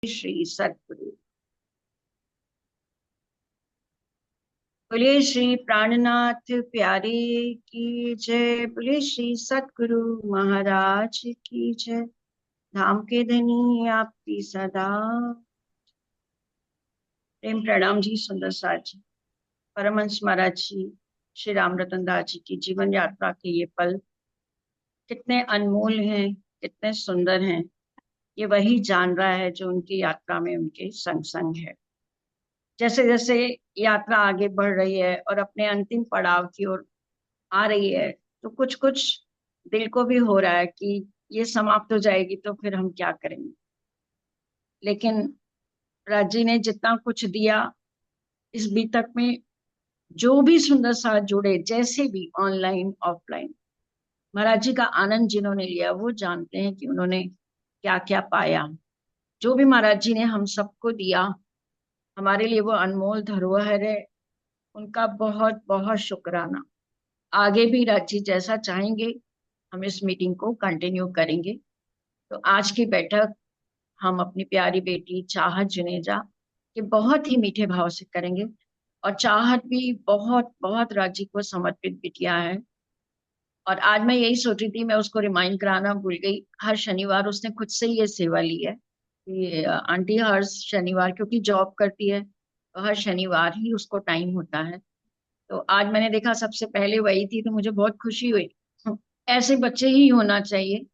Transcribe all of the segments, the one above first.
श्री सतगुरु। बोले श्री प्राणनाथ प्यारे की जय। बोले श्री सतगुरु महाराज की जय। धाम के धनी आपकी सदा। प्रेम प्रणाम जी। सुंदर सार जी, परमहंस महाराज जी, श्री राम रतन दास जी की जीवन यात्रा के ये पल कितने अनमोल हैं, कितने सुंदर हैं। ये वही जान रहा है जो उनकी यात्रा में उनके संग संग है। जैसे जैसे यात्रा आगे बढ़ रही है और अपने अंतिम पड़ाव की ओर आ रही है, तो कुछ कुछ दिल को भी हो रहा है कि ये समाप्त हो जाएगी तो फिर हम क्या करेंगे। लेकिन राज जी ने जितना कुछ दिया इस बीतक में, जो भी सुंदर साथ जुड़े, जैसे भी ऑनलाइन ऑफलाइन, महाराज जी का आनंद जिन्होंने लिया वो जानते हैं कि उन्होंने क्या क्या पाया। जो भी महाराज जी ने हम सबको दिया, हमारे लिए वो अनमोल धरोहर है। उनका बहुत बहुत शुक्राना। आगे भी राज जी जैसा चाहेंगे हम इस मीटिंग को कंटिन्यू करेंगे। तो आज की बैठक हम अपनी प्यारी बेटी चाहत जुनेजा के बहुत ही मीठे भाव से करेंगे। और चाहत भी बहुत बहुत राजी को समर्पित बिटिया है। और आज मैं यही सोच रही थी, मैं उसको रिमाइंड कराना भूल गई। हर शनिवार उसने खुद से ही ये सेवा ली है कि आंटी हर शनिवार, क्योंकि जॉब करती है तो हर शनिवार ही उसको टाइम होता है। तो आज मैंने देखा सबसे पहले वही थी, तो मुझे बहुत खुशी हुई। ऐसे बच्चे ही होना चाहिए।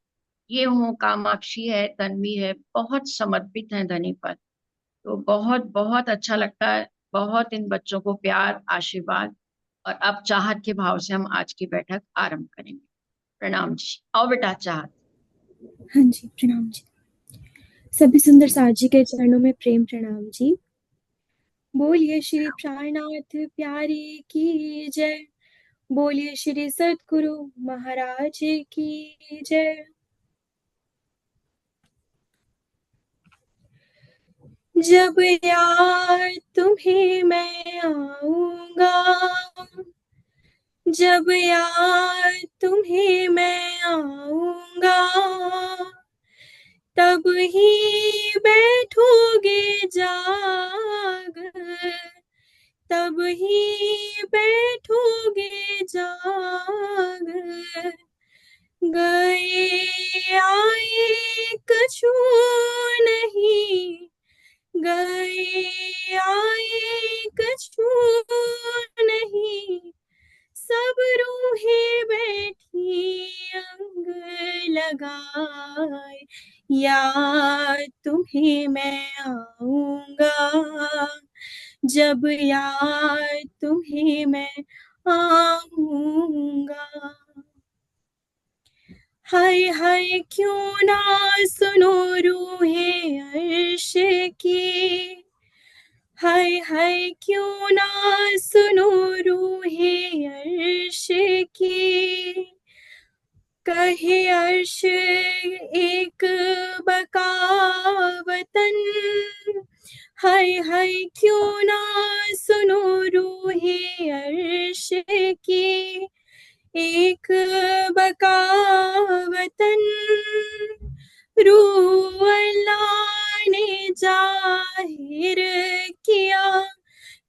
ये हो, कामाक्षी है, तन्वी है, बहुत समर्पित है धनी पर। तो बहुत बहुत अच्छा लगता है। बहुत इन बच्चों को प्यार आशीर्वाद। और अब चाहत के भाव से हम आज की बैठक आरंभ करेंगे। प्रणाम जी। आओ बेटा चाहत। हाँ जी, प्रणाम जी। सभी सुंदर सार जी के चरणों में प्रेम प्रणाम जी। बोलिए श्री प्राणनाथ प्यारे की जय। बोलिए श्री सतगुरु महाराज की जय। जब यार तुम्हें मैं आऊंगा, जब यार तुम्हें मैं आऊंगा, तब ही बैठोगे जाग, तब ही बैठोगे जाग। गए आए कछु नहीं, गए आए कछु नहीं, सब रूहें बैठी अंग लगाए। याद तुम्हें मैं आऊंगा, जब याद तुम्हें मैं आऊंगा। हाय हाय क्यों ना सुनो रूहे अर्श की, हाय हाय क्यों ना सुनो रूहे अर्श की। कहे अर्श एक बकावतन, हाय हाय क्यों ना सुनो रूहे अर्श की। एक बकावतन रूह अल्लाह ने जाहिर किया,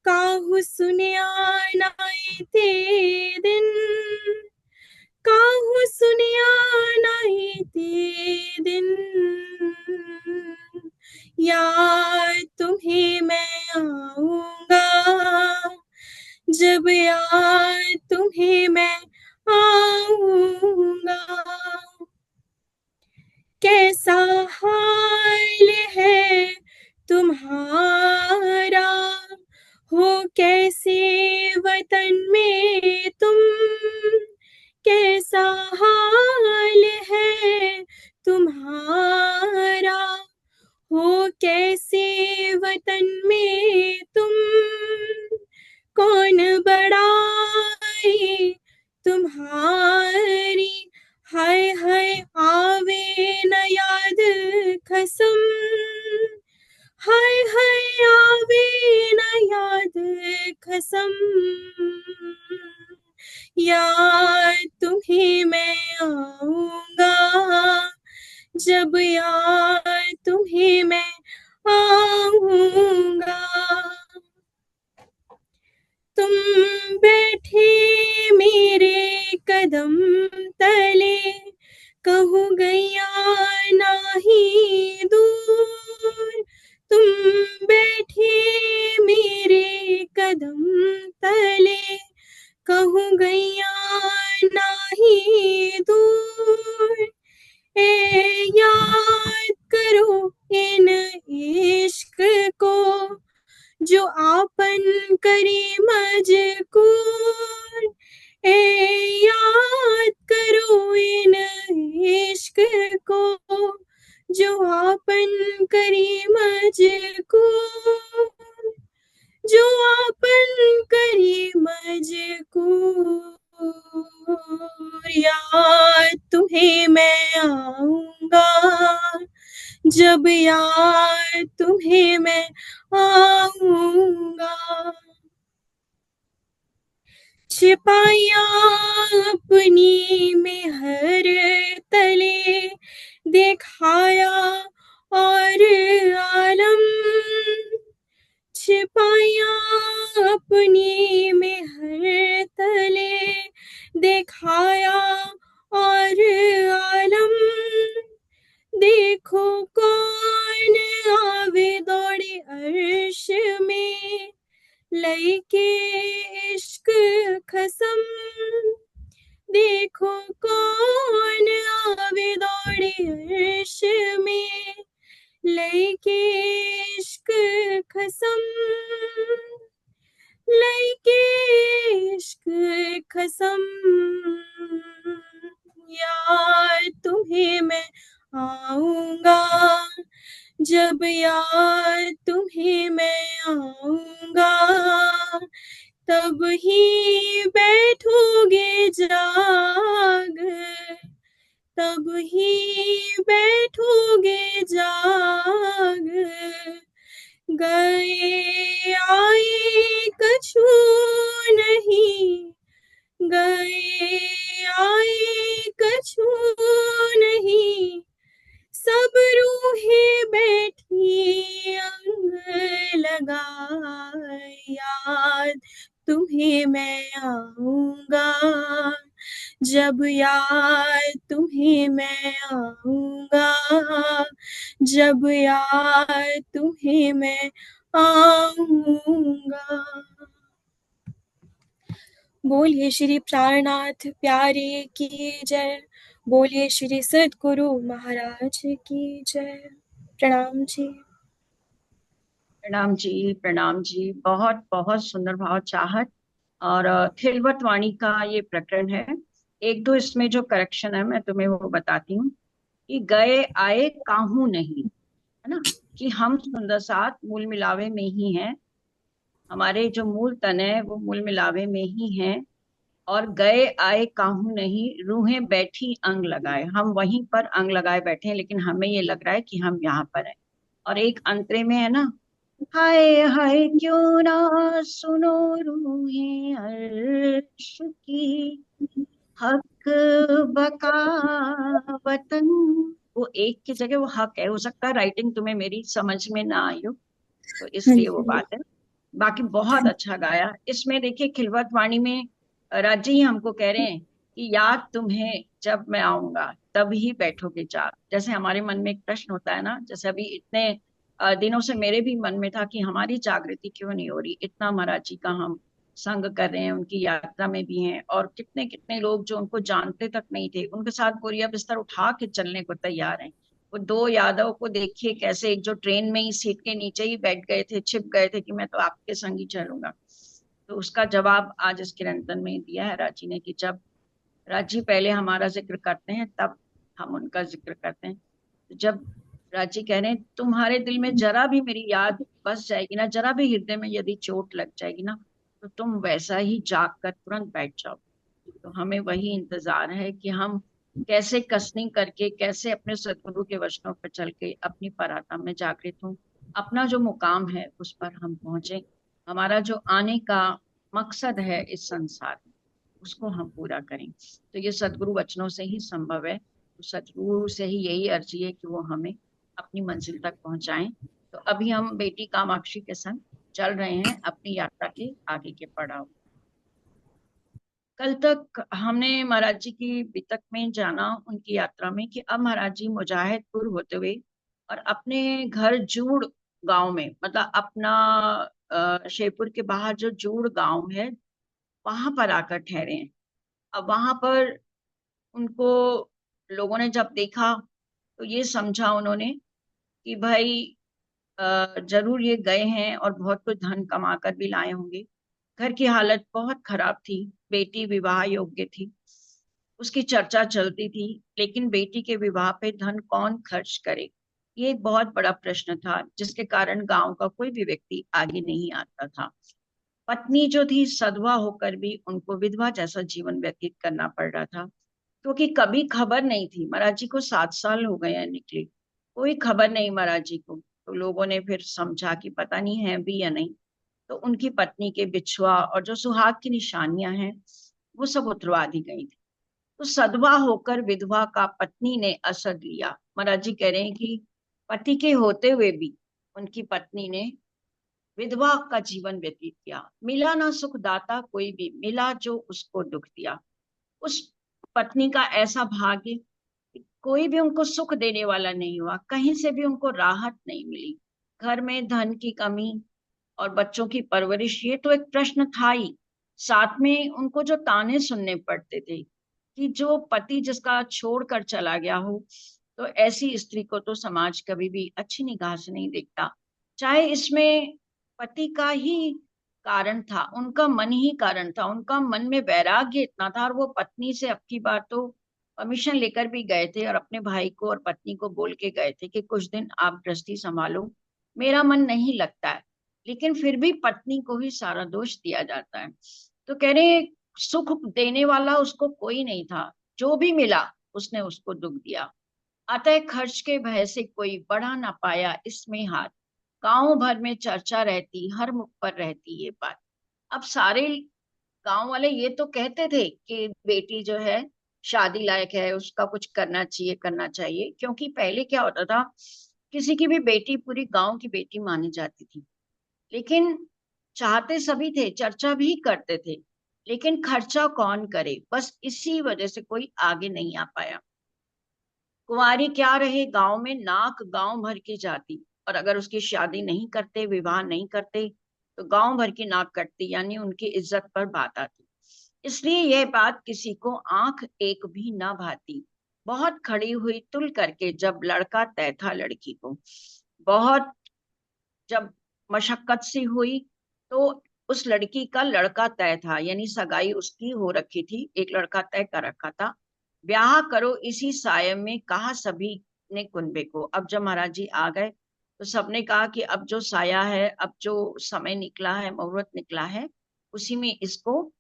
काहू सुनिया नाई ते दिन, काहू सुनिया नाई ते दिन। यार तुम्हें मैं आऊंगा, जब यार तुम्हें मैं आऊंगा। कैसा हाल है तुम्हारा, हो कैसे वतन में तुम। कैसा हाल है तुम्हारा, हो कैसे वतन में तुम। कौन बड़ाई तुम्हारी, हाय हाय आवे न याद कसम, हाय हाय आवे न याद कसम। यार तुम्हें मैं आऊंगा, जब यार तुम्हें मैं बैठे मेरे कदम तले, कहूँ गैया नाही दूर। तुम बैठे मेरे कदम तले, कहूँ गैया नाही दूर। ए याद करो इन इश्क को, जो आपन करी मजकूर। ए याद करो इन इश्क को, जो आपन करी मजकूर, जो आपन करी मजकूर। याद तुम्हें मैं आऊंगा, जब याद तुम्हें मैं आऊंगा। छिपाया अपनी में हर तले, दिखाया और आलम। छिपाया अपनी में हर तले, दिखाया और आलम। देखो कौन आवे दौड़े अर्श में, लईके इश्क खसम। देखो कौन आवे दौड़े अर्श में, लईके इश्क खसम। लईके इश्क खसम। यार तुम्हें मैं आऊंगा, जब यार तुम्हें मैं आऊंगा। तब ही बैठोगे जाग, तब ही बैठोगे जाग। गए आए कछु नहीं, गए आए कछु नहीं। सब रूहें बैठी अंग लगा, याद तुम्हें मैं आऊंगा, जब याद तुम्हें मैं आऊंगा। जब याद तुम्हें मैं आऊंगा। बोलिए श्री प्राणनाथ प्यारे की जय। बोलिए श्री सद्गुरु महाराज की जय। प्रणाम जी। प्रणाम जी, प्रणाम जी। बहुत बहुत सुंदर भाव चाहत और खिलवत वाणी का ये प्रकरण है। एक दो इसमें जो करेक्शन है मैं तुम्हें वो बताती हूँ कि गए आए काहू नहीं, है ना, कि हम सुंदर साथ मूल मिलावे में ही हैं। हमारे जो मूल तन है वो मूल मिलावे में ही हैं। और गए आए काहू नहीं, रूहें बैठी अंग लगाए, हम वहीं पर अंग लगाए बैठे हैं, लेकिन हमें ये लग रहा है कि हम यहाँ पर हैं। और एक अंतरे में है ना, हाय हाय क्यों ना सुनो रूहें अर्श की, हक बका वतन। वो एक की जगह वो हक है, हो सकता है राइटिंग तुम्हें मेरी समझ में ना आई हो, तो हाँ इसलिए वो जी। बात है। बाकी बहुत अच्छा गाया। इसमें देखिए खिलवत वाणी में राजी ही हमको कह रहे हैं कि याद तुम्हें जब मैं आऊंगा तब ही बैठोगे जाग। जैसे हमारे मन में एक प्रश्न होता है ना, जैसे अभी इतने दिनों से मेरे भी मन में था कि हमारी जागृति क्यों नहीं हो रही। इतना महाराज जी का हम संग कर रहे हैं, उनकी यात्रा में भी हैं, और कितने कितने लोग जो उनको जानते तक नहीं थे उनके साथ बोरिया बिस्तर उठा के चलने को तैयार हैं। वो दो यादव को देखिए कैसे, एक जो ट्रेन में ही सीट के नीचे ही बैठ गए थे, छिप गए थे कि मैं तो आपके संग ही चलूंगा। तो उसका जवाब आज इस किरंतन में दिया है राजी ने कि जब राजी पहले हमारा जिक्र करते हैं तब हम उनका जिक्र करते हैं। तो जब राजी कह रहे हैं तुम्हारे दिल में जरा भी मेरी याद बस जाएगी ना, जरा भी हृदय में यदि चोट लग जाएगी ना, तो तुम वैसा ही जाग कर तुरंत बैठ जाओ। तो हमें वही इंतजार है कि हम कैसे कसनी करके, कैसे अपने सदगुरु के वचनों पर चल के अपनी परात्मा में जागृत हों, अपना जो मुकाम है उस पर हम पहुंचे। हमारा जो आने का मकसद है इस संसार में उसको हम पूरा करें। तो ये सदगुरु वचनों से ही संभव है। तो सदगुरु से ही यही अर्जी है कि वो हमें अपनी मंजिल तक पहुंचाएं। तो अभी हम बेटी कामाक्षी के संग चल रहे हैं अपनी यात्रा के आगे के पड़ाव। कल तक हमने महाराज जी की बितक में जाना उनकी यात्रा में कि अब महाराज जी मुजाहिदपुर होते हुए और अपने घर जूड़ गांव में, मतलब अपना शेरपुर के बाहर जो जूड़ गांव है वहां पर आकर ठहरे हैं। अब वहां पर उनको लोगों ने जब देखा तो ये समझा उन्होंने कि भाई जरूर ये गए हैं और बहुत कुछ धन कमा कर भी लाए होंगे। घर की हालत बहुत खराब थी, बेटी विवाह योग्य थी, उसकी चर्चा चलती थी, लेकिन बेटी के विवाह पे धन कौन खर्च करे, ये एक बहुत बड़ा प्रश्न था जिसके कारण गांव का कोई भी व्यक्ति आगे नहीं आता था। पत्नी जो थी सधवा होकर भी उनको विधवा जैसा जीवन व्यतीत करना पड़ रहा था, क्योंकि कभी खबर नहीं थी। महाराज जी को 7 साल हो गए हैं निकले, कोई खबर नहीं महाराज जी को। तो लोगों ने फिर समझा कि पता नहीं है भी या नहीं, तो उनकी पत्नी के बिछुआ और जो सुहाग की निशानियां हैं वो सब उतरवा दी गई थी। तो सधवा होकर विधवा का पत्नी ने असर लिया। महाराज जी कह रहे हैं कि पति के होते हुए भी उनकी पत्नी ने विधवा का जीवन व्यतीत किया। मिला ना सुख दाता कोई भी, मिला जो उसको दुख दिया। उस पत्नी का ऐसा भाग्य कि कोई भी उनको सुख देने वाला नहीं हुआ, कहीं से भी उनको राहत नहीं मिली। घर में धन की कमी और बच्चों की परवरिश, ये तो एक प्रश्न था ही, साथ में उनको जो ताने सुनने पड़ते थे कि जो पति जिसका छोड़कर चला गया हो, तो ऐसी स्त्री को तो समाज कभी भी अच्छी निगाह से नहीं देखता। चाहे इसमें पति का ही कारण था, उनका मन ही कारण था, उनका मन में वैराग्य इतना था। और वो पत्नी से अब की बार तो परमिशन लेकर भी गए थे और अपने भाई को और पत्नी को बोल के गए थे कि कुछ दिन आप गृहस्थी संभालो, मेरा मन नहीं लगता है। लेकिन फिर भी पत्नी को ही सारा दोष दिया जाता है। तो कह रहे सुख देने वाला उसको कोई नहीं था, जो भी मिला उसने उसको दुख दिया। अतः खर्च के भय से कोई बढ़ा ना पाया इसमें हाथ, गांव भर में चर्चा रहती, हर मुख पर रहती ये बात। अब सारे गांव वाले ये तो कहते थे कि बेटी जो है शादी लायक है, उसका कुछ करना चाहिए करना चाहिए, क्योंकि पहले क्या होता था, किसी की भी बेटी पूरी गांव की बेटी मानी जाती थी। लेकिन चाहते सभी थे, चर्चा भी करते थे, लेकिन खर्चा कौन करे, बस इसी वजह से कोई आगे नहीं आ पाया। कुंवारी क्या रहे गांव में, नाक गांव भर की जाती, और अगर उसकी शादी नहीं करते, विवाह नहीं करते, तो गांव भर की नाक कटती, यानी उनकी इज्जत पर बात आती। इसलिए यह बात किसी को आंख एक भी ना भाती। बहुत खड़ी हुई तुल करके जब लड़का तय था लड़की को, बहुत जब मशक्कत सी हुई, तो उस लड़की का लड़का तय था, यानी सगाई उसकी हो रखी थी, एक लड़का तय कर रखा था। ब्याह करो इसी साय में कहा सभी ने कुनबे को। अब जब महाराज जी आ गए तो सबने कहा कि अब जो साया है, अब जो समय निकला है, मुहूर्त निकला है, उसी में इसको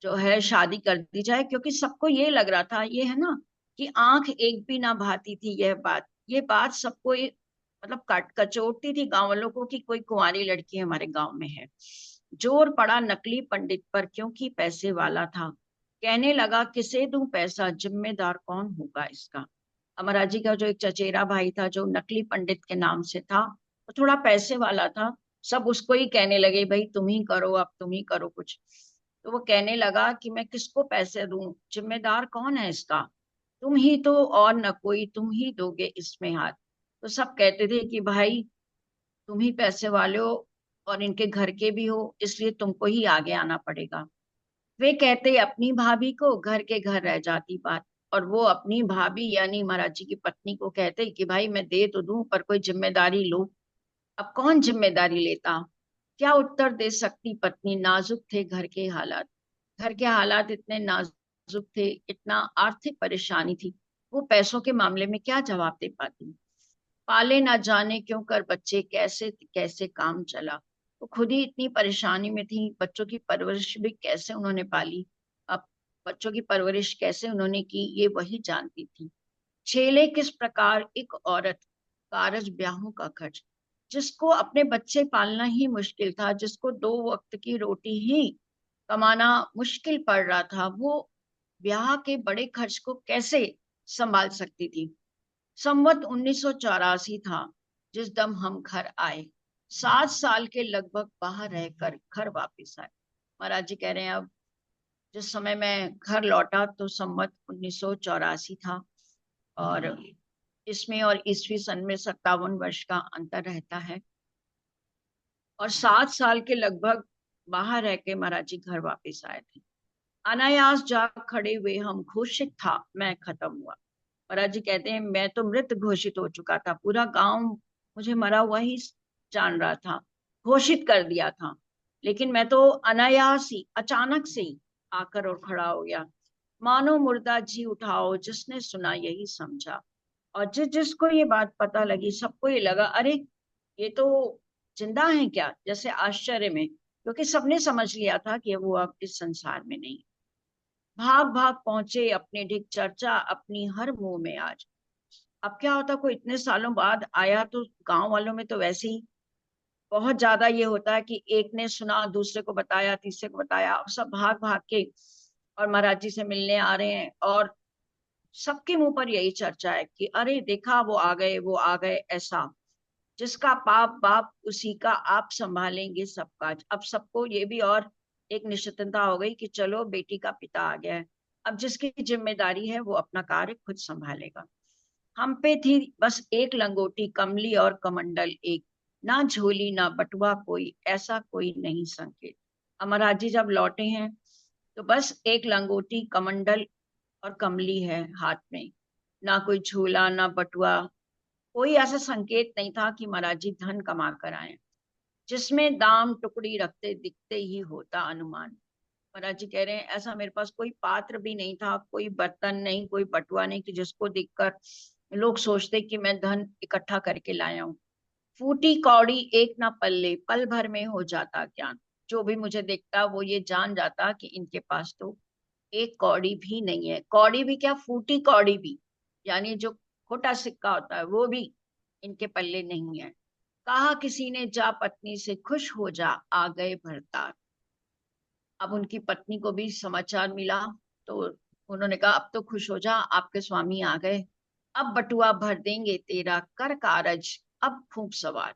जो है शादी कर दी जाए। क्योंकि सबको ये लग रहा था, ये है ना कि आंख एक भी ना भाती थी, ये बात सबको मतलब कट कचोटती थी गांव वालों को कि कोई कुंवारी लड़की हमारे गांव में है। जोर पड़ा नकली पंडित पर क्योंकि पैसे वाला था, कहने लगा किसे दूं पैसा, जिम्मेदार कौन होगा इसका। अमरा जी का जो एक चचेरा भाई था जो नकली पंडित के नाम से था, वो थोड़ा पैसे वाला था, सब उसको ही कहने लगे भाई तुम ही करो, अब तुम ही करो कुछ। तो वो कहने लगा कि मैं किसको पैसे दूं, जिम्मेदार कौन है इसका, तुम ही तो और न कोई, तुम ही दोगे इसमें हाथ। तो सब कहते थे कि भाई तुम ही पैसे वाले हो और इनके घर के भी हो, इसलिए तुमको ही आगे आना पड़ेगा। वे कहते अपनी भाभी को, घर के घर रह जाती बात। और वो अपनी भाभी यानी महाराज जी की पत्नी को कहते कि भाई मैं दे तो दूं पर कोई जिम्मेदारी लो। अब कौन जिम्मेदारी लेता, क्या उत्तर दे सकती पत्नी, नाजुक थे घर के हालात। घर के हालात इतने नाजुक थे, इतना आर्थिक परेशानी थी, वो पैसों के मामले में क्या जवाब दे पाती। पाले ना जाने क्यों कर बच्चे, कैसे कैसे काम चला। वो खुद ही इतनी परेशानी में थी, बच्चों की परवरिश भी कैसे उन्होंने पाली, अब बच्चों की परवरिश कैसे उन्होंने की ये वही जानती थी। झेले किस प्रकार एक औरत कारज ब्याहों का खर्च, जिसको अपने बच्चे पालना ही मुश्किल था, जिसको 2 वक्त की रोटी ही कमाना मुश्किल पड़ रहा था, वो ब्याह के बड़े खर्च को कैसे संभाल सकती थी। संवत 1984 था जिस दम हम घर आए, 7 साल के लगभग बाहर रहकर घर वापस आए। महाराज जी कह रहे हैं अब जिस समय मैं घर लौटा तो संवत 1984 था, और इसमें और ईस्वी सन में 57 वर्ष का अंतर रहता है। और 7 साल के लगभग बाहर रह के महाराज जी घर वापस आए थे। अनायास जाग खड़े हुए हम, घोषित था मैं खत्म हुआ। महाराज जी कहते हैं मैं तो मृत घोषित हो चुका था, पूरा गांव मुझे मरा हुआ ही जान रहा था, घोषित कर दिया था। लेकिन मैं तो अनायास ही, अचानक से ही आकर और खड़ा हो गया। मानो मुर्दा जी उठाओ, जिसने सुना यही समझा। और जिस जिसको ये बात पता लगी, सबको ये लगा अरे ये तो जिंदा है क्या, जैसे आश्चर्य में, क्योंकि सबने समझ लिया था कि वो अब इस संसार में नहीं। भाग भाग पहुंचे अपने ढिक, चर्चा अपनी हर मुंह में आज। अब क्या होता, कोई इतने सालों बाद आया तो गांव वालों में तो वैसे ही बहुत ज्यादा ये होता है कि एक ने सुना, दूसरे को बताया, तीसरे को बताया, अब सब भाग भाग के और महाराज जी से मिलने आ रहे हैं। और सबके मुंह पर यही चर्चा है कि अरे देखा वो आ गए, वो आ गए, ऐसा। जिसका पाप बाप उसी का, आप संभालेंगे सब काज। अब सबको ये भी और एक निश्चिंतता हो गई कि चलो बेटी का पिता आ गया है, अब जिसकी जिम्मेदारी है वो अपना कार्य खुद संभालेगा। हम पे थी बस एक लंगोटी, कमली और कमंडल एक, ना झोली ना बटुआ कोई, ऐसा कोई नहीं संकेत। अमरनाथ जी जब लौटे हैं तो बस एक लंगोटी, कमंडल और कमली है हाथ में, ना कोई झोला ना बटुआ। कोई ऐसा संकेत नहीं था कि महाराज जी धन कमा कर आए। जिसमें दाम टुकड़ी रखते दिखते ही होता अनुमान। महाराज जी कह रहे हैं ऐसा मेरे पास कोई पात्र भी नहीं था, कोई बर्तन नहीं, कोई बटुआ नहीं कि जिसको देखकर लोग सोचते कि मैं धन इकट्ठा करके लाया हूँ। फूटी कौड़ी एक ना पल्ले, पल भर में हो जाता ज्ञान। जो भी मुझे देखता वो ये जान जाता कि इनके पास तो एक कौड़ी भी नहीं है। कौड़ी भी क्या, फूटी कौड़ी भी, यानी जो खोटा सिक्का होता है वो भी इनके पल्ले नहीं है। कहा किसी ने जा पत्नी से, खुश हो जा आ गए भरतार। अब उनकी पत्नी को भी समाचार मिला तो उन्होंने कहा अब तो खुश हो जा, आपके स्वामी आ गए, अब बटुआ भर देंगे तेरा, कर कारज अब खूब सवार।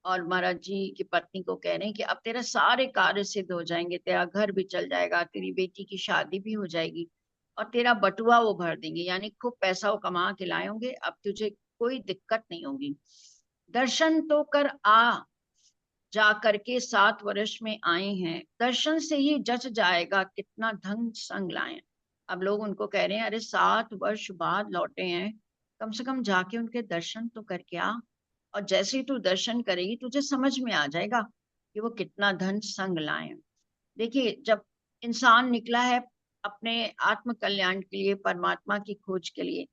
और महाराज जी की पत्नी को कह रहे हैं कि अब तेरा सारे कार्य सिद्ध हो जाएंगे, तेरा घर भी चल जाएगा, तेरी बेटी की शादी भी हो जाएगी, और तेरा बटुआ वो भर देंगे, यानी खूब पैसा वो कमा के लाए होंगे, अब तुझे कोई दिक्कत नहीं होगी। दर्शन तो कर आ जा करके 7 वर्ष में आए हैं, दर्शन से ही जच जाएगा कितना धन संग लाए। अब लोग उनको कह रहे हैं अरे 7 वर्ष बाद लौटे हैं, कम से कम जाके उनके दर्शन तो करके आ, और जैसे ही तू दर्शन करेगी तुझे समझ में आ जाएगा कि वो कितना धन संग लाए हैं। देखिए जब इंसान निकला है अपने आत्म कल्याण के लिए, परमात्मा की खोज के लिए,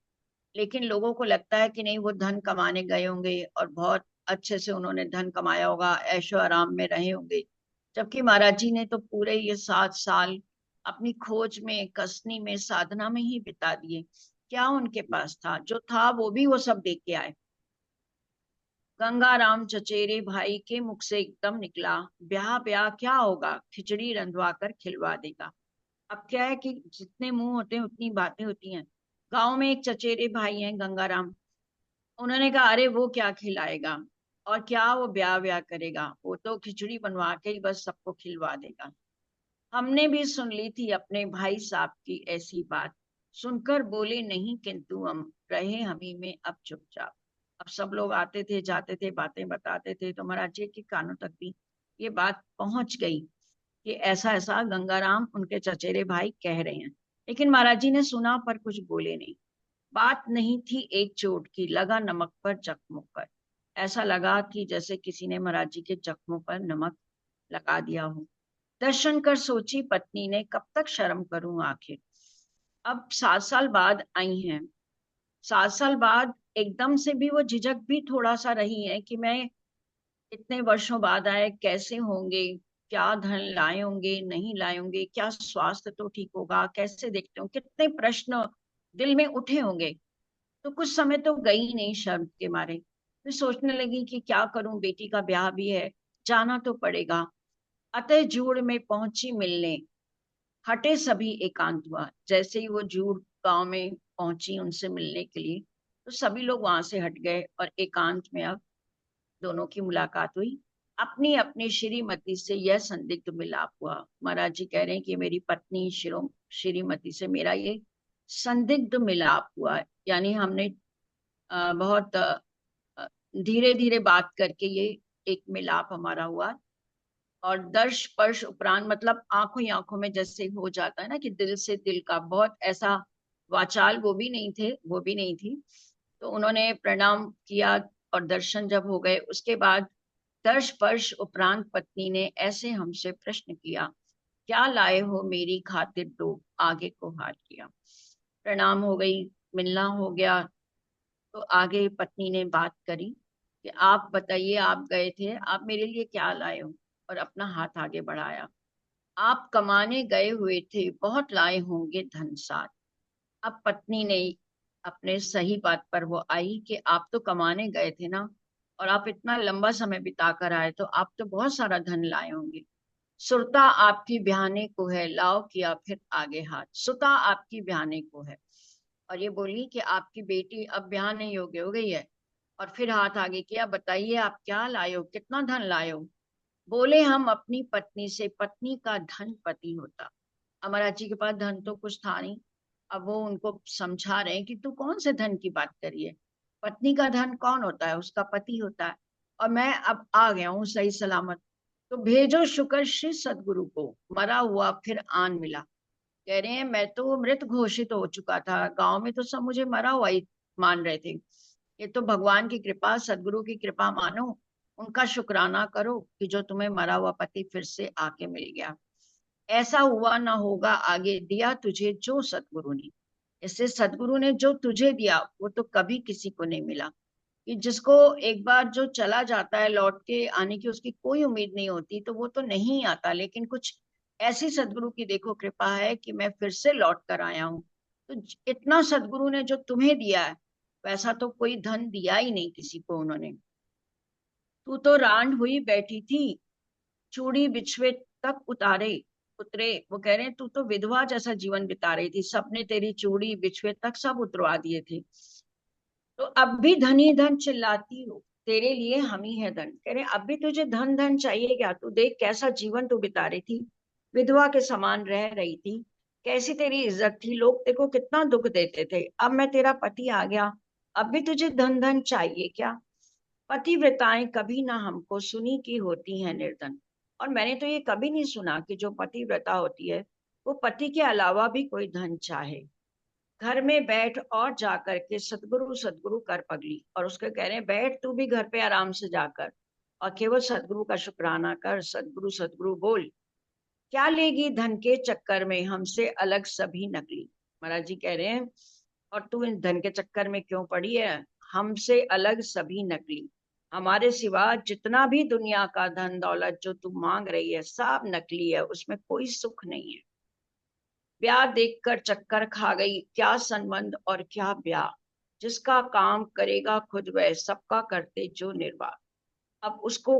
लेकिन लोगों को लगता है कि नहीं वो धन कमाने गए होंगे और बहुत अच्छे से उन्होंने धन कमाया होगा, ऐशो आराम में रहे होंगे। जबकि महाराज जी ने तो पूरे ये 7 साल अपनी खोज में, कसनी में, साधना में ही बिता दिए। क्या उनके पास था, जो था वो भी वो सब दे के आए। गंगाराम चचेरे भाई के मुख से एकदम निकला, ब्याह ब्याह क्या होगा, खिचड़ी रंधवा कर खिलवा देगा। अब क्या है कि जितने मुंह होते हैं उतनी बातें होती हैं। गांव में एक चचेरे भाई हैं गंगाराम, उन्होंने कहा अरे वो क्या खिलाएगा, और क्या वो ब्याह ब्याह करेगा, वो तो खिचड़ी बनवा के ही बस सबको खिलवा देगा। हमने भी सुन ली थी अपने भाई साहब की ऐसी बात, सुनकर बोले नहीं किंतु हम रहे हमी में अब चुपचाप। अब सब लोग आते थे जाते थे, बातें बताते थे, तो महाराज जी के कानों तक भी ये बात पहुंच गई कि ऐसा ऐसा गंगाराम उनके चचेरे भाई कह रहे हैं। लेकिन महाराज जी ने सुना पर कुछ बोले नहीं। बात नहीं थी एक चोट की, लगा नमक पर जख्मों पर। ऐसा लगा कि जैसे किसी ने महाराज जी के जख्मों पर नमक लगा दिया हो। दर्शन कर सोची पत्नी ने, कब तक शर्म करूं आखिर। अब 7 साल बाद आई हैं, 7 साल बाद एकदम से भी वो झिझक भी थोड़ा सा रही है कि मैं इतने वर्षों बाद आए, कैसे होंगे, क्या धन लाए होंगे नहीं लाए होंगे, क्या स्वास्थ्य तो ठीक होगा, कैसे देखते हो, कितने प्रश्न दिल में उठे होंगे। तो कुछ समय तो गई नहीं शर्म के मारे, फिर सोचने लगी कि क्या करूं, बेटी का ब्याह भी है, जाना तो पड़ेगा। अतः जूड़ में पहुंची मिलने, हटे सभी एकांत हुआ। जैसे ही वो जूड़ गांव में पहुंची उनसे मिलने के लिए, तो सभी लोग वहां से हट गए और एकांत में अब दोनों की मुलाकात हुई। अपनी अपनी श्रीमती से यह संदिग्ध मिलाप हुआ। महाराज जी कह रहे हैं कि मेरी पत्नी श्रीमती से मेरा ये संदिग्ध मिलाप हुआ, यानी हमने बहुत धीरे धीरे बात करके ये एक मिलाप हमारा हुआ। और दर्श स्पर्श उपरांत मतलब आंखों ही आंखों में जैसे हो जाता है ना कि दिल से दिल का, बहुत ऐसा वाचाल वो भी नहीं थे, वो भी नहीं थी। तो उन्होंने प्रणाम किया और दर्शन जब हो गए उसके बाद दर्श स्पर्श उपरांत पत्नी ने ऐसे हमसे प्रश्न किया, क्या लाए हो मेरी खातिर दो, आगे को हाथ किया। प्रणाम हो गई, मिलना हो गया, तो आगे पत्नी ने बात करी कि आप बताइए, आप गए थे, आप मेरे लिए क्या लाए हो, और अपना हाथ आगे बढ़ाया। आप कमाने गए हुए थे, बहुत लाए होंगे धन साथ। अब पत्नी ने अपने सही बात पर वो आई कि आप तो कमाने गए थे ना, और आप इतना लंबा समय बिता कर आए, तो आप तो बहुत सारा धन लाए होंगे। सुरता आपकी ब्याहने को है, लाओ किया फिर आगे हाथ। सुता आपकी ब्याहने को है, और ये बोली कि आपकी बेटी अब ब्याह नहीं होगी, हो गई है। और फिर हाथ आगे किया, बताइए आप क्या लाए हो, कितना धन लाए हो। बोले हम अपनी पत्नी से, पत्नी का धन पति होता। अमरा जी के पास धन तो कुछ था नहीं। अब वो उनको समझा रहे हैं कि तू कौन से धन की बात करी है, पत्नी का धन कौन होता है, उसका पति होता है। और मैं अब आ गया हूँ सही सलामत, तो भेजो शुक्र श्री सदगुरु को, मरा हुआ फिर आन मिला। कह रहे हैं मैं तो मृत घोषित हो चुका था, गांव में तो सब मुझे मरा हुआ ही मान रहे थे। ये तो भगवान की कृपा, सदगुरु की कृपा मानो, उनका शुक्राना करो कि जो तुम्हें मरा हुआ पति फिर से आके मिल गया। ऐसा हुआ ना होगा आगे, दिया तुझे जो सदगुरु ने। इससे सदगुरु ने जो तुझे दिया वो तो कभी किसी को नहीं मिला। कि जिसको एक बार जो चला जाता है, लौट के आने की उसकी कोई उम्मीद नहीं होती, तो वो तो नहीं आता। लेकिन कुछ ऐसी सदगुरु की देखो कृपा है कि मैं फिर से लौट कर आया हूँ। तो इतना सदगुरु ने जो तुम्हें दिया है, वैसा तो कोई धन दिया ही नहीं किसी को उन्होंने। तू तो रांड हुई बैठी थी, चूड़ी बिछवे तक उतारे उतरे। वो कह रहे हैं तू तो विधवा जैसा जीवन बिता रही थी, सबने तेरी चूड़ी बिछवे तक सब उतरवा दिए थे, तो अब भी धनी धन चिल्लाती हो, तेरे लिए हम ही है धन। कह रहे अब भी तुझे धन धन चाहिए क्या, तू देख कैसा जीवन तू बिता रही थी, विधवा के समान रह रही थी, कैसी तेरी इज्जत थी, लोग तेरे को कितना दुख देते थे, अब मैं तेरा पति आ गया, अब भी तुझे धन धन चाहिए क्या। पतिव्रताएं कभी ना हमको सुनी की होती हैं निर्धन। और मैंने तो ये कभी नहीं सुना कि जो पतिव्रता होती है वो पति के अलावा भी कोई धन चाहे। घर में बैठ और जाकर के सतगुरु सतगुरु कर पगली, और उसके कह रहे हैं बैठ तू भी घर पे आराम से जाकर, और केवल सतगुरु का शुक्राना कर, सतगुरु सतगुरु बोल। क्या लेगी धन के चक्कर में हमसे अलग सभी नकली। महाराज जी कह रहे हैं और तू इन धन के चक्कर में क्यों पड़ी है, हमसे अलग सभी नकली। हमारे सिवा जितना भी दुनिया का धन दौलत जो तू मांग रही है सब नकली है, उसमें कोई सुख नहीं है। ब्याह देखकर चक्कर खा गई, क्या संबंध और क्या ब्याह, जिसका काम करेगा खुद वह, सबका करते जो निर्वाह। अब उसको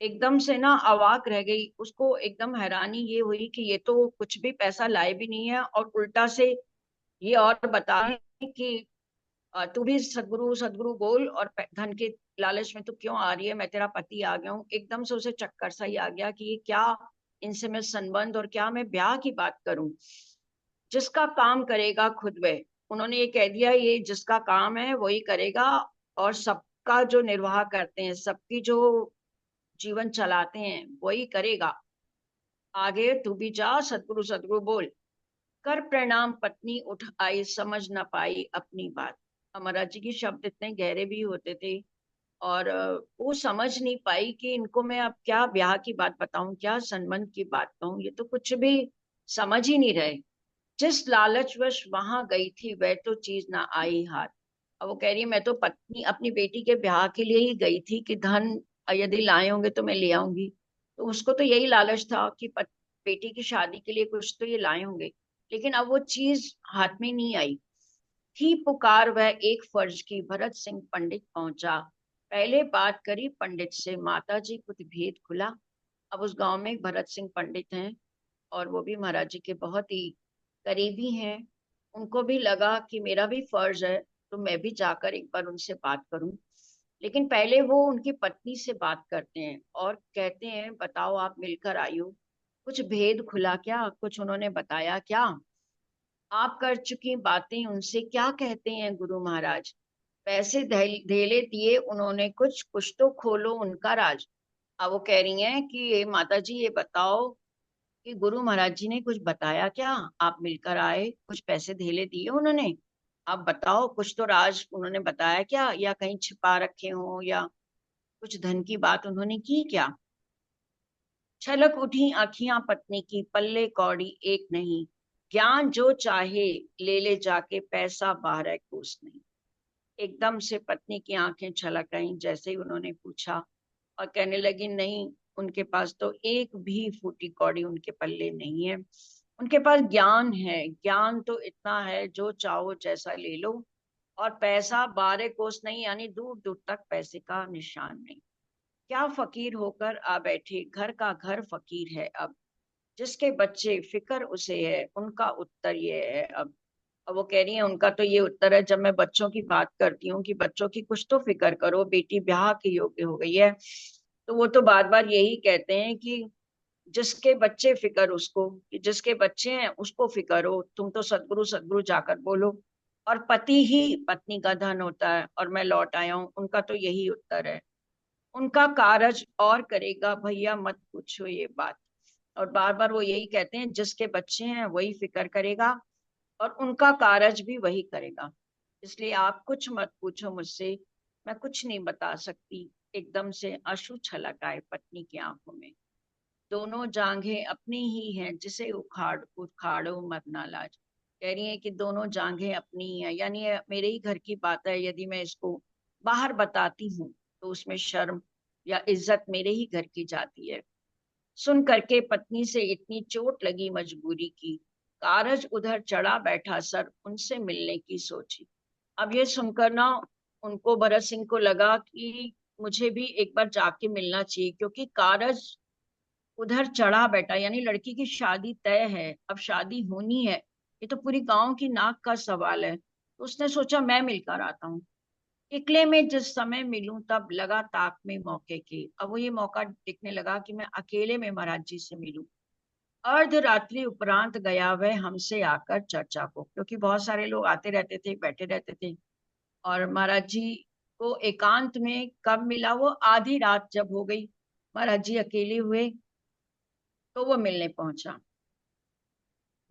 एकदम से ना अवाक रह गई, उसको एकदम हैरानी ये हुई कि ये तो कुछ भी पैसा लाए भी नहीं है, और उल्टा से ये और बता रहे हैं कि तू भी सदगुरु सदगुरु बोल, और धन के लालच में तू क्यों आ रही है, मैं तेरा पति आ गया हूँ। एकदम से उसे चक्कर सा ही आ गया कि ये क्या, इनसे मैं संबंध और क्या मैं ब्याह की बात करूं। जिसका काम करेगा खुद वह, उन्होंने ये कह दिया ये जिसका काम है वही करेगा, और सबका जो निर्वाह करते हैं, सबकी जो जीवन चलाते हैं वही करेगा। आगे तू भी जा, सतगुरु सतगुरु बोल। कर प्रणाम पत्नी उठ आई, समझ न पाई अपनी बात। अमरा जी के शब्द इतने गहरे भी होते थे, और वो समझ नहीं पाई कि इनको मैं अब क्या ब्याह की बात बताऊं, क्या संबंध की बात कहूं, ये तो कुछ भी समझ ही नहीं रहे। जिस लालचवश वहां गई थी वह तो चीज ना आई हाथ। अब वो कह रही है मैं तो पत्नी अपनी बेटी के ब्याह के लिए ही गई थी कि धन यदि लाए होंगे तो मैं ले आऊंगी। तो उसको तो यही लालच था कि बेटी की शादी के लिए कुछ तो ये लाए होंगे, लेकिन अब वो चीज हाथ में नहीं आई। थी पुकार वह एक फर्ज की, भरत सिंह पंडित पहुंचा, पहले बात करी पंडित से, माता जी कुछ भेद खुला। अब उस गांव में एक भरत सिंह पंडित हैं, और वो भी महाराज जी के बहुत ही करीबी हैं। उनको भी लगा कि मेरा भी फर्ज है, तो मैं भी जाकर एक बार उनसे बात करूं। लेकिन पहले वो उनकी पत्नी से बात करते हैं और कहते हैं, बताओ आप मिलकर आई हो, कुछ भेद खुला क्या, कुछ उन्होंने बताया क्या, आप कर चुकी बातें उनसे क्या कहते हैं गुरु महाराज। पैसे धेले दिए उन्होंने, कुछ कुछ तो खोलो उनका राज। अब वो कह रही हैं कि ये माता जी ये बताओ कि गुरु महाराज जी ने कुछ बताया क्या, आप मिलकर आए, कुछ पैसे धेले दिए उन्होंने, आप बताओ कुछ तो राज उन्होंने बताया क्या, या कहीं छिपा रखे हो, या कुछ धन की बात उन्होंने की क्या। छलक उठी आंखियां पत्नी की, पल्ले कौड़ी एक नहीं, ज्ञान जो चाहे ले ले जाके, पैसा 12 कोस नहीं। एकदम से पत्नी की आंखें छलक आईं जैसे ही उन्होंने पूछा, और कहने लगी, नहीं, उनके पास तो एक भी फूटी कौड़ी उनके पल्ले नहीं है। उनके पास ज्ञान है, ज्ञान तो इतना है जो चाहो जैसा ले लो, और पैसा 12 कोस नहीं, यानी दूर दूर तक पैसे का निशान नहीं। क्या फकीर होकर आ बैठे, घर का घर फकीर है अब, जिसके बच्चे फिक्र उसे है, उनका उत्तर ये है अब वो कह रही है, उनका तो ये उत्तर है, जब मैं बच्चों की बात करती हूँ कि बच्चों की कुछ तो फिक्र करो, बेटी ब्याह के योग्य हो गई है, तो वो तो बार बार यही कहते हैं कि जिसके बच्चे फिक्र उसको, कि जिसके बच्चे हैं उसको फिक्र हो, तुम तो सदगुरु सदगुरु जाकर बोलो, और पति ही पत्नी का धन होता है, और मैं लौट आया हूँ, उनका तो यही उत्तर है। उनका कारज और करेगा भैया, मत पूछो ये बात। और बार बार वो यही कहते हैं, जिसके बच्चे हैं वही फिक्र करेगा, और उनका कारज भी वही करेगा, इसलिए आप कुछ मत पूछो मुझसे, मैं कुछ नहीं बता सकती। एकदम से अश्रु छलक आए पत्नी की आंखों में। दोनों जांघें अपनी ही हैं, जिसे उखाड़ उखाड़ो मत नालाज। कह रही है कि दोनों जांघें अपनी ही हैं, यानी ये मेरे ही घर की बात है, यदि मैं इसको बाहर बताती हूँ तो उसमें शर्म या इज्जत मेरे ही घर की जाती है। सुन करके पत्नी से इतनी चोट लगी मजबूरी की, कारज उधर चढ़ा बैठा सर, उनसे मिलने की सोची। अब ये सुनकर ना उनको, भरत सिंह को लगा कि मुझे भी एक बार जाके मिलना चाहिए, क्योंकि कारज उधर चढ़ा बैठा, यानी लड़की की शादी तय है, अब शादी होनी है, ये तो पूरी गांव की नाक का सवाल है। तो उसने सोचा मैं मिलकर आता हूँ। इकले में जिस समय मिलूं तब लगा ताक में मौके के, अब वो ये मौका दिखने लगा कि मैं अकेले में महाराज जी से मिलूं। अर्धरात्रि उपरांत गया वह हमसे आकर चर्चा को, क्योंकि बहुत सारे लोग आते रहते थे, बैठे रहते थे, और महाराज जी को एकांत में कब मिला, वो आधी रात जब हो गई, महाराज जी अकेले हुए, तो वो मिलने पहुंचा।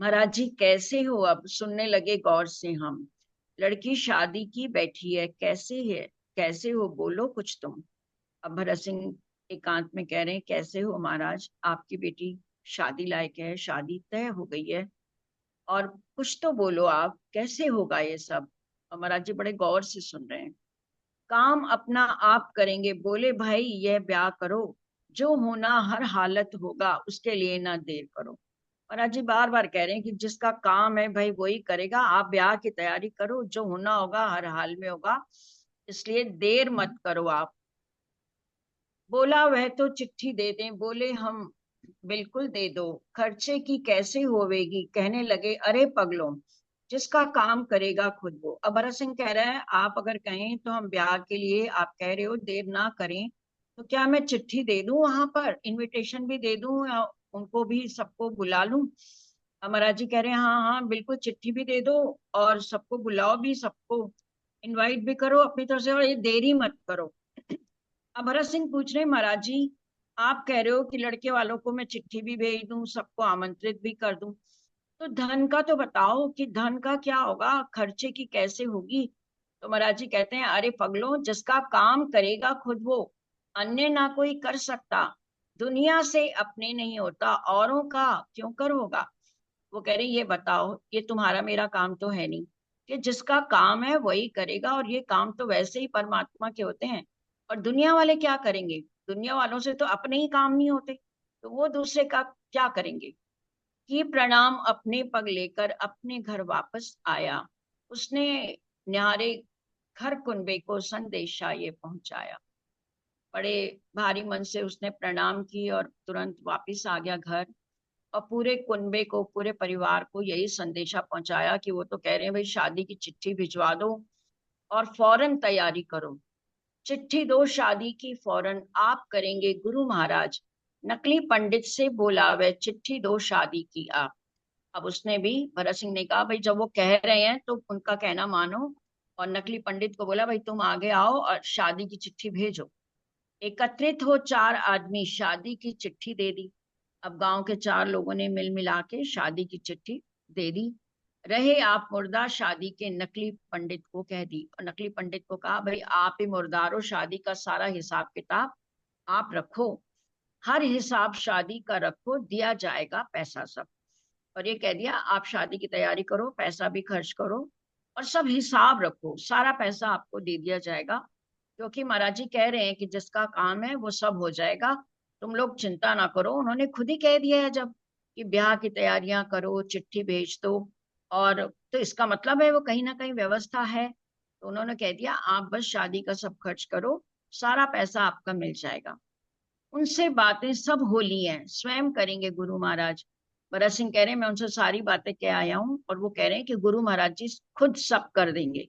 महाराज जी कैसे हो, अब सुनने लगे गौर से हम, लड़की शादी की बैठी है, कैसे है, कैसे हो, बोलो कुछ तुम। अब भरत सिंह एकांत में कह रहे हैं, कैसे हो महाराज, आपकी बेटी शादी लायक है, शादी तय हो गई है, और कुछ तो बोलो आप, कैसे होगा ये सब। और महाराज जी बड़े गौर से सुन रहे हैं। काम अपना आप करेंगे, बोले भाई यह ब्याह करो, जो होना हर हालत होगा, उसके लिए ना देर करो। महाराज जी बार बार कह रहे हैं कि जिसका काम है भाई वही करेगा, आप ब्याह की तैयारी करो, जो होना होगा हर हाल में होगा, इसलिए देर मत करो आप। बोला वह तो चिट्ठी दे दें, बोले हम बिल्कुल दे दो, खर्चे की कैसे होवेगी, कहने लगे अरे पगलों, जिसका काम करेगा खुद वो। अब भरत सिंह कह रहा है, आप अगर कहें तो हम ब्याह के लिए, आप कह रहे हो देर ना करें, तो क्या मैं चिट्ठी दे दूं, वहां पर इनविटेशन भी दे दूं, या उनको भी सबको बुला लूं। अब महाराज जी कह रहे हैं, हाँ हाँ बिल्कुल, चिट्ठी भी दे दो, और सबको बुलाओ भी, सबको इनवाइट भी करो अपनी तरफ से, और ये देरी मत करो। अब भरत सिंह पूछ रहे हैं, महाराज जी आप कह रहे हो कि लड़के वालों को मैं चिट्ठी भी भेज दूं, सबको आमंत्रित भी कर दूं, तो धन का तो बताओ कि धन का क्या होगा, खर्चे की कैसे होगी। तो महाराज जी कहते हैं, अरे पगलों, जिसका काम करेगा खुद वो, अन्य ना कोई कर सकता, दुनिया से अपने नहीं होता, औरों का क्यों कर होगा। वो कह रहे ये बताओ, ये तुम्हारा मेरा काम तो है नहीं, कि जिसका काम है वही करेगा, और ये काम तो वैसे ही परमात्मा के होते हैं, और दुनिया वाले क्या करेंगे, दुनिया वालों से तो अपने ही काम नहीं होते, तो वो दूसरे का क्या करेंगे। कि प्रणाम अपने पग लेकर अपने घर वापस आया, उसने न्यारे घर कुनबे को संदेशा ये पहुंचाया। बड़े भारी मन से उसने प्रणाम की और तुरंत वापस आ गया घर, और पूरे कुनबे को, पूरे परिवार को यही संदेशा पहुंचाया कि वो तो कह रहे हैं भाई शादी की चिट्ठी भिजवा दो और फौरन तैयारी करो। चिट्ठी दो शादी की फौरन, आप करेंगे गुरु महाराज, नकली पंडित से बोलावे, चिट्ठी दो शादी की आप। अब उसने भी, भरत सिंह ने कहा भाई जब वो कह रहे हैं तो उनका कहना मानो, और नकली पंडित को बोला भाई तुम आगे आओ और शादी की चिट्ठी भेजो। एकत्रित हो चार आदमी, शादी की चिट्ठी दे दी। अब गांव के चार लोगों ने मिल मिला के शादी की चिट्ठी दे दी। रहे आप मुर्दा, शादी के नकली पंडित को कह दी, और नकली पंडित को कहा भाई आप ही मुर्दार हो, शादी का सारा हिसाब किताब आप रखो, हर हिसाब शादी का रखो, दिया जाएगा पैसा सब। और ये कह दिया आप शादी की तैयारी करो, पैसा भी खर्च करो, और सब हिसाब रखो, सारा पैसा आपको दे दिया जाएगा, क्योंकि महाराज जी कह रहे हैं कि जिसका काम है वो सब हो जाएगा, तुम लोग चिंता ना करो। उन्होंने खुद ही कह दिया है जब, कि ब्याह की तैयारियां करो, चिट्ठी भेज दो, और तो इसका मतलब है वो कहीं ना कहीं व्यवस्था है। तो उन्होंने कह दिया आप बस शादी का सब खर्च करो, सारा पैसा आपका मिल जाएगा। उनसे बातें सब हो ली हैं, स्वयं करेंगे गुरु महाराज। भरत सिंह कह रहे हैं मैं उनसे सारी बातें कह आया हूँ, और वो कह रहे हैं कि गुरु महाराज जी खुद सब कर देंगे,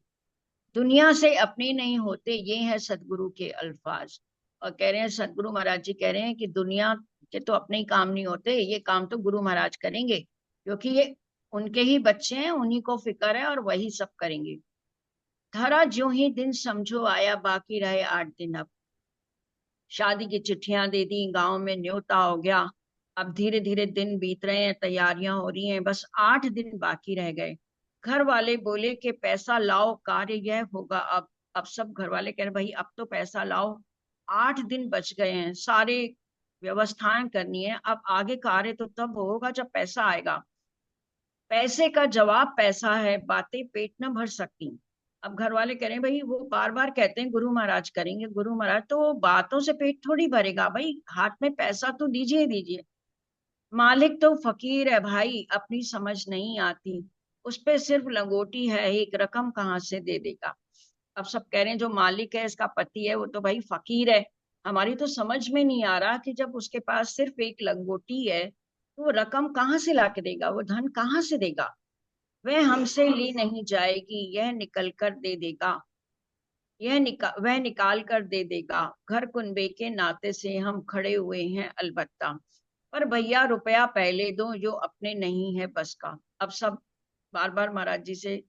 दुनिया से अपने नहीं होते, ये है सदगुरु के अल्फाज। और कह रहे हैं सदगुरु महाराज जी कह रहे हैं कि दुनिया के तो अपने ही काम नहीं होते, ये काम तो गुरु महाराज करेंगे, क्योंकि ये उनके ही बच्चे हैं, उन्हीं को फिक्र है, और वही सब करेंगे। धरा ज्यों ही दिन समझो आया, बाकी रहे 8 दिन अब। शादी की चिट्ठियां दे दी, गांव में न्योता हो गया। अब धीरे धीरे दिन बीत रहे हैं, तैयारियां हो रही हैं, बस 8 दिन बाकी रह गए। घर वाले बोले कि पैसा लाओ, कार्य यह होगा अब। अब सब घर वाले कह रहे भाई अब तो पैसा लाओ, 8 दिन बच गए हैं, सारे व्यवस्थाएं करनी है, अब आगे कार्य तो तब होगा जब पैसा आएगा। पैसे का जवाब पैसा है, बातें पेट न भर सकती। अब घर वाले कह रहे हैं भाई वो बार बार कहते हैं गुरु महाराज करेंगे गुरु महाराज, तो वो बातों से पेट थोड़ी भरेगा, भाई हाथ में पैसा तो दीजिए दीजिए। मालिक तो फकीर है भाई, अपनी समझ नहीं आती, उस पे सिर्फ लंगोटी है, एक रकम कहाँ से दे देगा। अब सब कह रहे हैं जो मालिक है, इसका पति है, वो तो भाई फकीर है, हमारी तो समझ में नहीं आ रहा कि जब उसके पास सिर्फ एक लंगोटी है तो वो रकम कहाँ से ला के देगा, वो धन कहाँ से देगा। वह हमसे ली नहीं जाएगी, यह निकल कर दे देगा, वह निकाल कर दे देगा, घर कुनबे के नाते से हम खड़े हुए हैं अलबत्ता, पर भैया रुपया पहले दो, जो अपने नहीं है बस का। अब सब बार बार महाराज जी से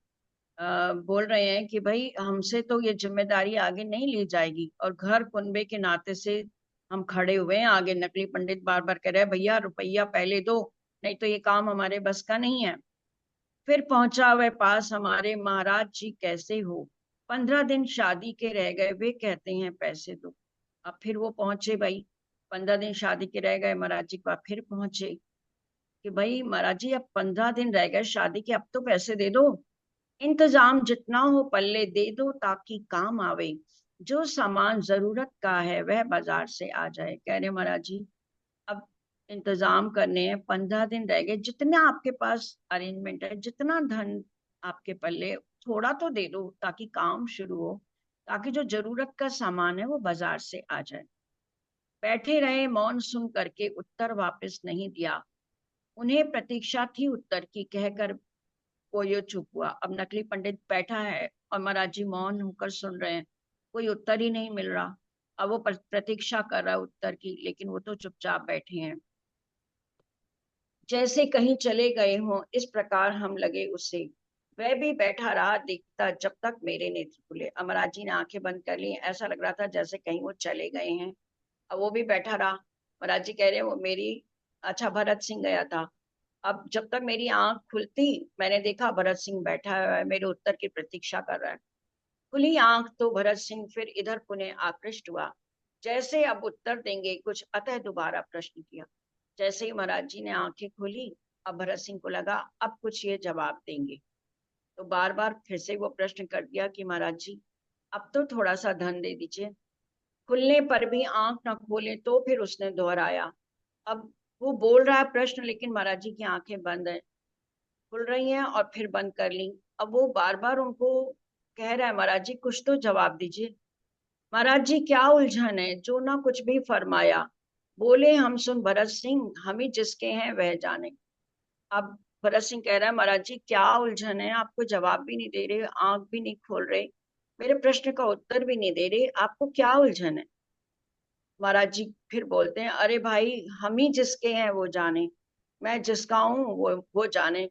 बोल रहे हैं कि भाई हमसे तो ये जिम्मेदारी आगे नहीं ली जाएगी, और घर कुनबे के नाते से हम खड़े हुए हैं आगे। नकली पंडित बार बार कह रहे हैं भैया रुपया पहले दो, नहीं तो ये काम हमारे बस का नहीं है। फिर पहुंचा वह पास हमारे, महाराज जी कैसे हो, 15 दिन शादी के रह गए, वे कहते हैं पैसे दो। अब फिर वो पहुंचे भाई, 15 दिन शादी के रह गए, महाराज जी का फिर पहुंचे कि भाई महाराज जी अब 15 दिन रह गए शादी के, अब तो पैसे दे दो, इंतजाम जितना हो पल्ले दे दो, ताकि काम आवे, जो सामान जरूरत का है वह बाजार से आ जाए। कह रहे महाराज जी अब इंतजाम करने हैं, 15 दिन रह गए, जितना आपके पास अरेंजमेंट है, जितना धन आपके पल्ले, थोड़ा तो दे दो ताकि काम शुरू हो, ताकि जो जरूरत का सामान है वो बाजार से आ जाए। बैठे रहे मौन सुन करके, उत्तर वापस नहीं दिया, उन्हें प्रतीक्षा थी उत्तर की, कहकर कोई चुप हुआ। अब नकली पंडित बैठा है और महाराज जी मौन होकर सुन रहे हैं, कोई उत्तर ही नहीं मिल रहा। अब वो प्रतीक्षा कर रहा है उत्तर की, लेकिन वो तो चुपचाप बैठे हैं, जैसे कहीं चले गए हों, इस प्रकार हम लगे उससे। वह भी बैठा रहा देखता, जब तक मेरे नेत्र खुले। अमराज जी ने आंखें बंद कर ली, ऐसा लग रहा था जैसे कहीं वो चले गए हैं। अब वो भी बैठा रहा। महाराज जी कह रहे हैं वो मेरी, अच्छा भरत सिंह गया था। अब जब तक मेरी आंख खुलती, मैंने देखा भरत सिंह बैठा है, मेरे उत्तर की प्रतीक्षा कर रहा है। खुली आंख तो भरत सिंह फिर इधर पुनः आकृष्ट हुआ, जैसे अब उत्तर देंगे कुछ, अतः दोबारा प्रश्न किया। जैसे ही महाराज जी ने आंखें खोली, अब भरत सिंह को लगा अब कुछ ये जवाब देंगे, तो बार बार फिर से वो प्रश्न कर दिया कि महाराज जी अब तो थोड़ा सा धन दे दीजिए। खुलने पर भी आंख न खोले तो फिर उसने दोहराया। अब वो बोल रहा है प्रश्न, लेकिन महाराज जी की आंखें बंद है, खुल रही हैं और फिर बंद कर ली। अब वो बार बार उनको कह रहा है महाराज जी कुछ तो जवाब दीजिए। महाराज जी क्या उलझन है, जो ना कुछ भी फरमाया। बोले हम सुन भरत सिंह, हम ही जिसके हैं वह जाने। अब भरत सिंह कह रहा है महाराज जी क्या उलझन है, आपको जवाब भी नहीं दे रहे, आंख भी नहीं खोल रहे। मेरे प्रश्न का उत्तर भी नहीं दे रहे, आपको क्या उलझन है? महाराज जी फिर बोलते हैं, अरे भाई, हम ही जिसके हैं वो जाने, मैं जिसका हूँ वो जाने।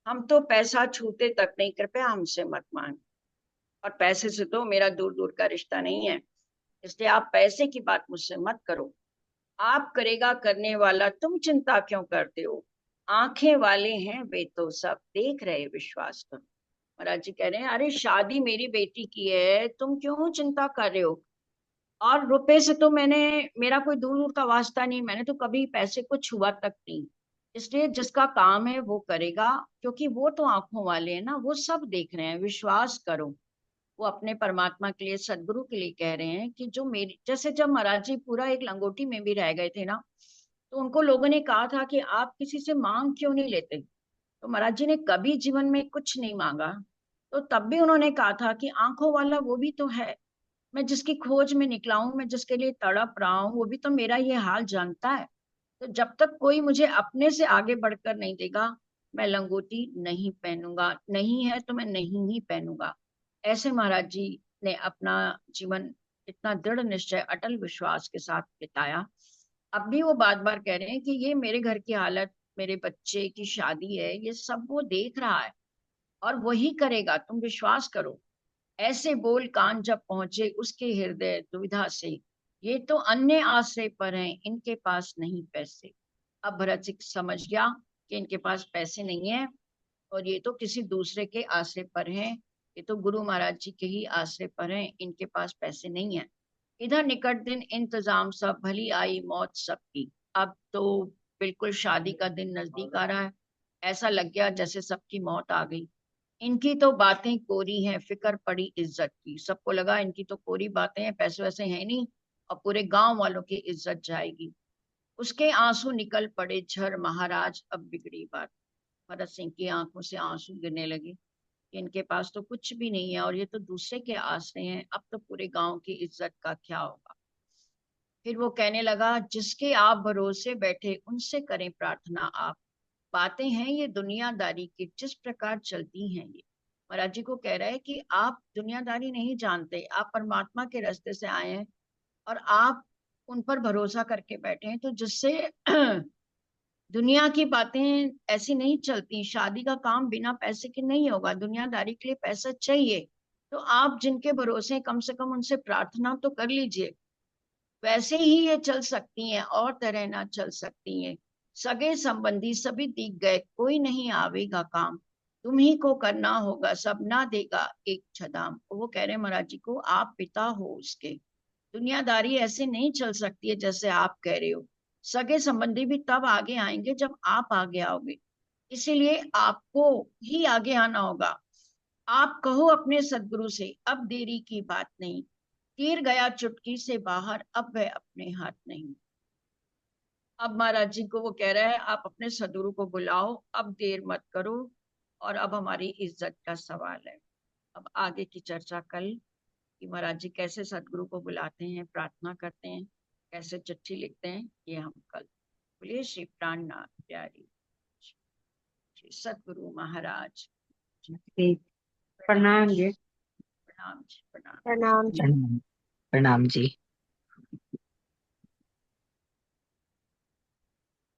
हम तो पैसा छूते तक नहीं, कृपया हमसे मत मांग। और पैसे से तो मेरा दूर दूर का रिश्ता नहीं है, इसलिए आप पैसे की बात मुझसे मत करो। आप करेगा करने वाला, तुम चिंता क्यों करते हो? आंखें वाले हैं वे तो सब देख रहे, विश्वास करो। महाराज जी कह रहे हैं, अरे शादी मेरी बेटी की है, तुम क्यों चिंता कर रहे हो? और रुपए से तो मेरा कोई दूर दूर का वास्ता नहीं, मैंने तो कभी पैसे को छुआ तक नहीं। इसलिए जिसका काम है वो करेगा, क्योंकि वो तो आंखों वाले हैं ना, वो सब देख रहे हैं, विश्वास करो। वो अपने परमात्मा के लिए, सदगुरु के लिए कह रहे हैं कि जो मेरी, जैसे जब महाराज जी पूरा एक लंगोटी में भी रह गए थे ना, तो उनको लोगों ने कहा था कि आप किसी से मांग क्यों नहीं लेते। तो महाराज जी ने कभी जीवन में कुछ नहीं मांगा। तो तब भी उन्होंने कहा था कि आंखों वाला वो भी तो है, मैं जिसकी खोज में निकला हूं, मैं जिसके लिए तड़प रहा हूँ, वो भी तो मेरा ये हाल जानता है। तो जब तक कोई मुझे अपने से आगे बढ़कर नहीं देगा, मैं लंगोटी नहीं पहनूंगा, नहीं है तो मैं नहीं ही पहनूंगा। ऐसे महाराज जी ने अपना जीवन इतना दृढ़ निश्चय, अटल विश्वास के साथ बिताया। अब भी वो बार बार कह रहे हैं कि ये मेरे घर की हालत, मेरे बच्चे की शादी है, ये सब वो देख रहा है और वही करेगा, तुम विश्वास करो। ऐसे बोल कान जब पहुंचे उसके हृदय दुविधा से, ये तो अन्य आश्रय पर हैं, इनके पास नहीं पैसे। अब भरत सिंह समझ गया कि इनके पास पैसे नहीं है, और ये तो किसी दूसरे के आश्रय पर हैं, ये तो गुरु महाराज जी के ही आश्रय पर हैं, इनके पास पैसे नहीं है। इधर निकट दिन इंतजाम सब, भली आई मौत सबकी। अब तो बिल्कुल शादी का दिन नजदीक आ रहा है, ऐसा लग गया जैसे सबकी मौत आ गई। इनकी तो बातें कोरी हैं, फिक्र पड़ी इज्जत की। सबको लगा इनकी तो कोरी बातें हैं, पैसे वैसे हैं नहीं, और पूरे गांव वालों की इज्जत जाएगी। उसके आंसू निकल पड़े झर, महाराज अब बिगड़ी बात। भरत सिंह की आंखों से आंसू गिरने लगे कि इनके पास तो कुछ भी नहीं है, और ये तो दूसरे के आश्रय हैं, अब तो पूरे गांव की इज्जत का क्या होगा। फिर वो कहने लगा, जिसके आप भरोसे बैठे उनसे करें प्रार्थना आप। बातें हैं ये दुनियादारी की, जिस प्रकार चलती हैं ये। महाराज जी को कह रहा है कि आप दुनियादारी नहीं जानते, आप परमात्मा के रास्ते से आए हैं, और आप उन पर भरोसा करके बैठे हैं, तो जिससे दुनिया की बातें ऐसी नहीं चलती। शादी का काम बिना पैसे के नहीं होगा, दुनियादारी के लिए पैसा चाहिए। तो आप जिनके भरोसे हैं, कम से कम उनसे प्रार्थना तो कर लीजिए, वैसे ही ये चल सकती हैं, और तरह ना चल सकती हैं। सगे संबंधी सभी दिख गए, कोई नहीं आवेगा काम, तुम ही को करना होगा सब, ना देगा एक छदाम। वो कह रहे महाराज जी को, आप पिता हो उसके, दुनियादारी ऐसे नहीं चल सकती है जैसे आप कह रहे हो। सगे संबंधी भी तब आगे आएंगे जब आप आगे आओगे, इसीलिए आपको ही आगे आना होगा। आप कहो अपने सदगुरु से, अब देरी की बात नहीं, तीर गया चुटकी से बाहर, अब वह अपने हाथ नहीं। अब महाराज जी को वो कह रहा है, आप अपने सदगुरु को बुलाओ, अब देर मत करो, और अब हमारी इज्जत का सवाल है। अब आगे की चर्चा कल, कि महाराज जी कैसे सदगुरु को बुलाते हैं, प्रार्थना करते हैं, कैसे चिट्ठी लिखते हैं, ये हम कल। बोलिए श्री प्राणनाथ प्यारी, श्री सदगुरु महाराज। ठीक। प्रणाम प्रणाम जी। प्रणाम जी, प्रणाम। प्रणाम जी। प्रणाम। प्रणाम जी।